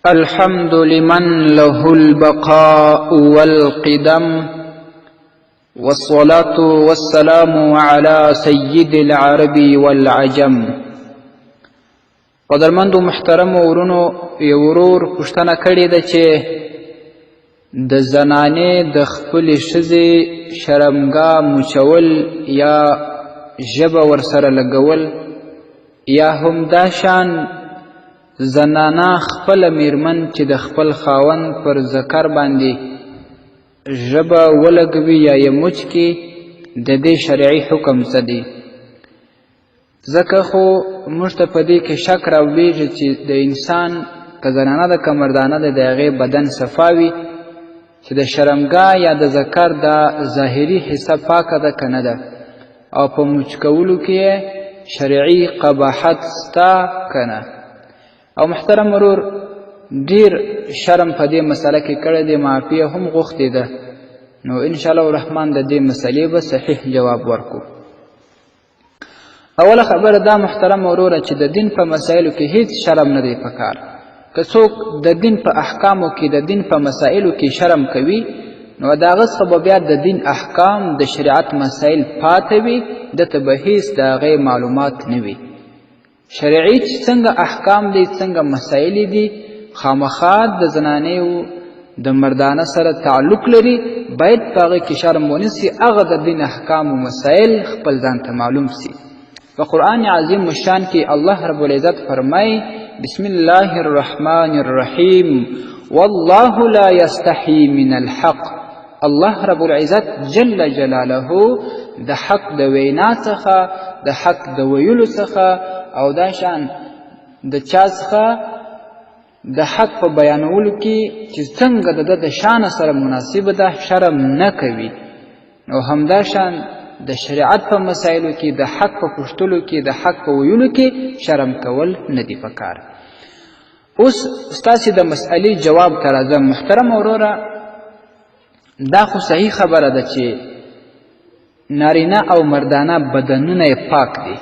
الحمد لمن له البقاء والقدم والصلاة والسلام على سيد العرب والعجم. قدرمند و محترم ورونو یو ورور پوښتنه کړې ده چې د زنانې د خپلې ښځې شرمګاه مچول یا ژبه ورسره لګول یا هم دا شان زنانه خپله میرمن چې د خپل خاوند پر ذکر باندې ژبه ولګوي یا یې مچ کړي د دې شرعي حکم څه دی؟ ځکه خو موږ ته په دې کې شک راولېږي چې د انسان که زنانه ده که مردانه ده د هغې بدن صفا وي، چې د شرمګاه یا د ذکر دا ظاهري حصه پاکه ده که نه ده، او په مچ کولو کې شرعي قباحت سته که نه. او محترم ورور ډیر شرم په دې مسله کې کړی دی، معافیه هم غوښتې ده، نو انشاءالله الرحمن د دې مسلې به صحیح جواب ورکو. اوله خبره دا محترم وروره چې د دین په مسایلو کې هیڅ شرم نه دی پکار. که څوک د دین په احکامو کې د دین په مسایلو کې شرم کوي، نو د هغه څخه به بیا د دین احکام د شریعت مسایل پاته وي، دته به هیڅ د هغې معلومات نه وي. شرعي چې څنګه احکام دي، څنګه مسایل دي، خامخا د زنانې د مردانه سره تعلق لري، باید په هغې کې شرم ونه سي، هغه د دین احکام و مسایل خپل ځان ته معلوم سي. په قرآن عظیم الشان کې الله رب العزت فرمایي: بسم الله الرحمن الرحیم والله لا یستحی من الحق. الله رب العزت جل جلاله د حق د وینا څخه، د حق د ویلو څخه او دا شان د چا څخه د حق په بیانولو کې چې څنګه د شان سره مناسبه ده شرم نه کوي. نو همدا شان د شریعت په مسایلو کې د حق په پوښتلو کې د حق په ویلو کې شرم کول نه دی پکار. اوس ستاسې د مسئلې جواب ته راځم. محترم وروره، دا خو صحیح خبره ده چې نارینه او مردانه بدنونه یې پاک دي،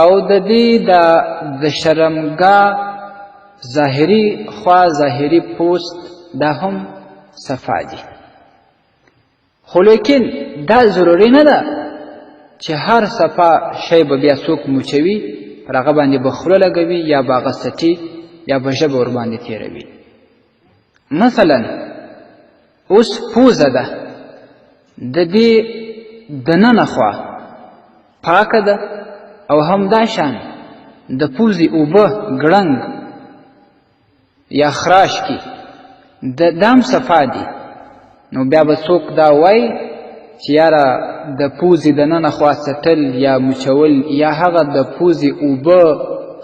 او د دې د شرمګاه ظاهري خوا، ظاهري پوست دا هم صفا دي. خو لیکن دا ضروري نه ده چې هر صفا شی به بیا څوک موچوي، پر هغه باندې به خوله لګوي یا به هغه څټي یا به ژبه ورباندې تېروي. مثلا اوس پوزه ده، د دې دننه خوا پاکه ده، او همدا شان د پوزې اوبه ګړنګ یا خراش کی دام صفا دي. نو بیا به څوک دا وایي چې یاره د پوزې دننه خوا څټل یا مچول یا هغه د پوزې اوبه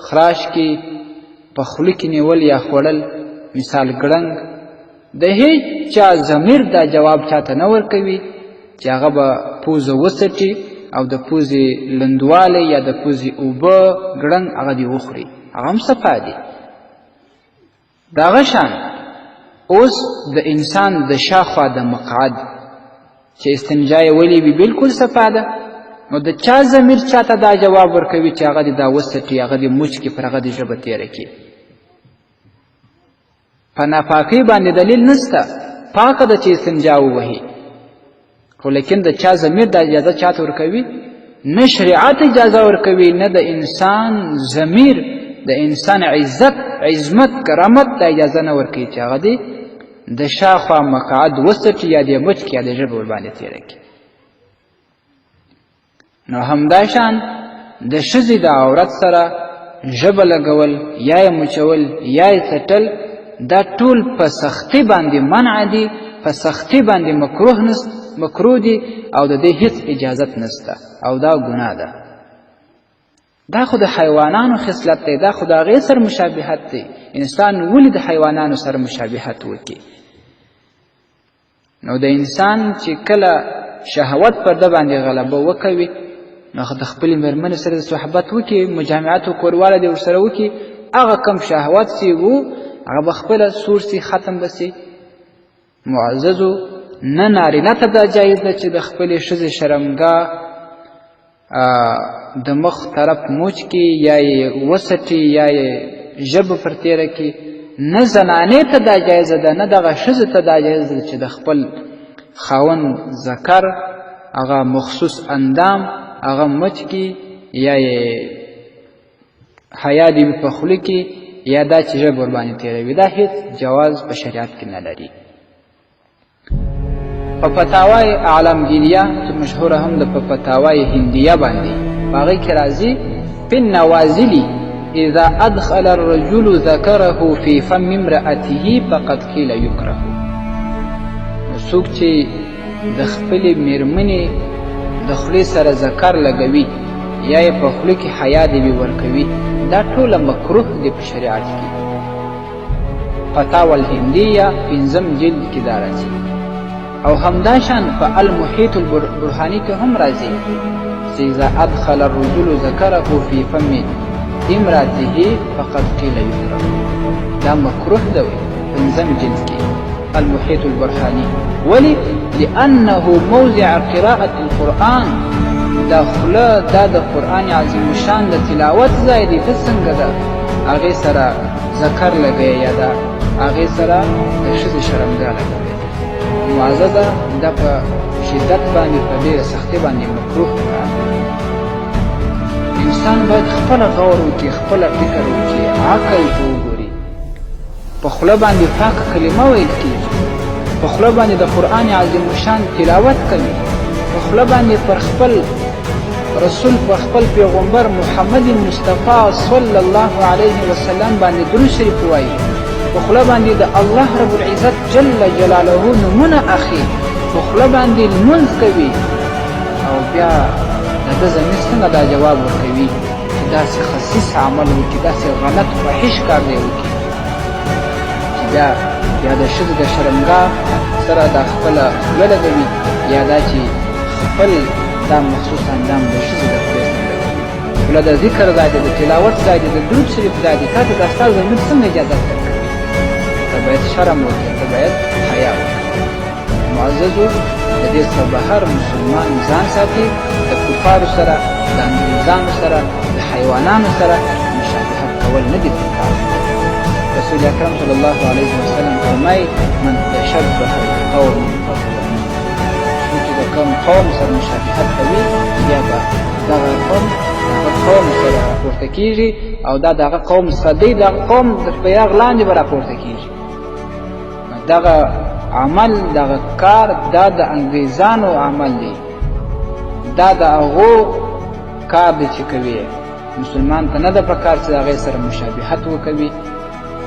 خراش کی په خوله کې نیول یا خوړل، مثال ګړنګ، د هیڅ چا ضمیر دا جواب چاته نه ورکوي چې هغه به پوزه وڅټي او د پوزې لندوالی یا د پوزې اوبه ګړنګ هغه دې وخوري، هغه هم صفا دي. د هغه شان اوس د انسان د شاخوا د مقعد چې استنجا یې ولې وي بلکل صفا ده. نو د چا ضمیر چاته دا جواب ورکوي چې هغه دې دا وڅټي، هغه دې مچ کړي، پر هغه دې ژبه تېره کړي؟ په ناپاکۍ باندې دلیل نسته، پاکه ده چې استنجا ووهي. خو لیکن د چا ضمیر دا اجازه چاته ورکوي؟ نه شریعت اجازه ورکوي، نه د انسان ضمیر، د انسان عزت، عظمت، کرامت دا اجازه نه ورکوي چې هغه دې د شاخوا مقعد وڅټي یا دې مچ کړي یا د ژبه ورباندې تېره کړي. نو همدا شان د ښځې د عورت سره ژبه لګول یا یې مچول یا یې څټل، دا ټول په سختي باندې منع دي، په سختي باندې مکروه دي، او د دې هیڅ اجازت نسته، او دا ګناه ده. دا خو د حیوانانو خصلت دی، دا خو د هغې سره مشابهت دی. انسان ولې د حیوانانو سره مشابهت وکړي؟ نو د انسان چې کله شهوت پر ده باندې غلبه وکوي، نو د خپلې مېرمنې سره د صحبت وکړي، مجامعت و کورواله دې ورسره وکړي، هغه کم شهوت سي و هغه به خپله سور سي، ختم به سي. معززو، نه نارینه ته دا جایز ده چې د خپلې ښځې شرمګاه د مخ طرف موچ کی یا یې وسټي یا یې ژبه پر تیره کی، نه زنانې ته دا جایزه ده نه دغه ښځې ته دا جایزه ده چې د خپل خاوند ذکر هغه مخصوص اندام هغه مچ کې یا یې حیا دې وي په خوله کې یا دا چې ژبه ورباندې تېروي دا هېڅ جواز په شریعت کې نه لري. په فتاوای عالمگیریه چې مشهوره هم ده په فتاوای هندیه باندې په هغې کې راځي فی النوازل اذا ادخل الرجل ذکره فی فم امرأته فقد قیل یکره. څوک چې د خپلې میرمنې د خولې سره ذکر لګوي یا یې په خوله کې حیا دې وي ورکوي دا ټوله مکروه دی په شریعت کې. فتاوی الهندیه 5 جلد کې دا راځي او همداشان په المحیط البرهانی کې هم راځي چې اذا ادخل الرجل ذکره فی فم امرأته فقد قیل یکره. دا مکروه دی 5 جلد کې المحيط البرهاني. ولي؟ لأنه موضع قراءة القرآن داخله دا د قرآن عظیم شان د تلاوت ځای دی. ته څنګه ده هغې سره ذکر لګوې یا دا هغې سره د ښځې شرمګاه لګوې معزه ده دا په شدت باندې په ډېره سختۍ باندې مکروه کار دی. انسان باید خپله غور وکړي خپله فکر وکړي عقل ته وګوري. په خوله باندې پاکه کلمه ویل کېږي په خوله باندې د قرآن عظیم شان تلاوت کوي په خوله باندې پر خپل رسول پر خپل پیغمبر محمد مصطفی صلی الله علیه وسلم باندې درود شریف وایي په خوله باندې د الله رب العزت جل جلاله نومونه اخلي په خوله باندې لمونځ کوي او بیا د ده ضمیر څنګه دا جواب ورکوي چې داسې خسیس عمل وکړي داسې غلط فاحش کار دی وکړي یا د ښځې د شرمګاه سره دا خپله خوله لګوي یا دا چې خپل دا مخصوص اندام د ښځې د خولې سره لګوي. خوله د ذکر ځای دی د تلاوت ځای دی د درود شریف ځای دی. تا ته دا ستا ضمیر څنګه اجازت درکوي؟ ته باید شرم وکړې ته باید حیا وکړې. معززو د دې څخه بهر مسلمان ځان ساتي د کفارو سره د انګریزانو سره د حیوانانو سره مشابهت کول نه دي پکار. رسول اکرم صلی الله علیه وسلم فرمایي من تشبه بقوم فهو منهم. څوک چې د کوم قوم سره مشابهت کوي بیا به دغه قوم سره راپورته کېږي او دا دغه قوم څخه دی دغه قوم د بیرغ لاندې به راپورته کېږي. دغه عمل دغه کار دا د انګریزانو عمل دی دا د هغو کار دی چې کوي. مسلمان ته نه ده پکار چې د هغې سره مشابهت وکوي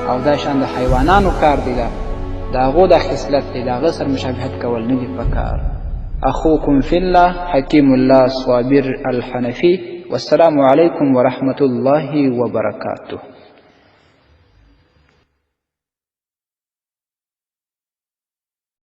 او دا شان د حیوانانو کار دی د هغو دا خصلت دی د هغه سره مشابهت کول نه دي پکار. اخوکم فی الله حکیم الله صابر الحنفی والسلام علیکم ورحمة الله وبرکاته.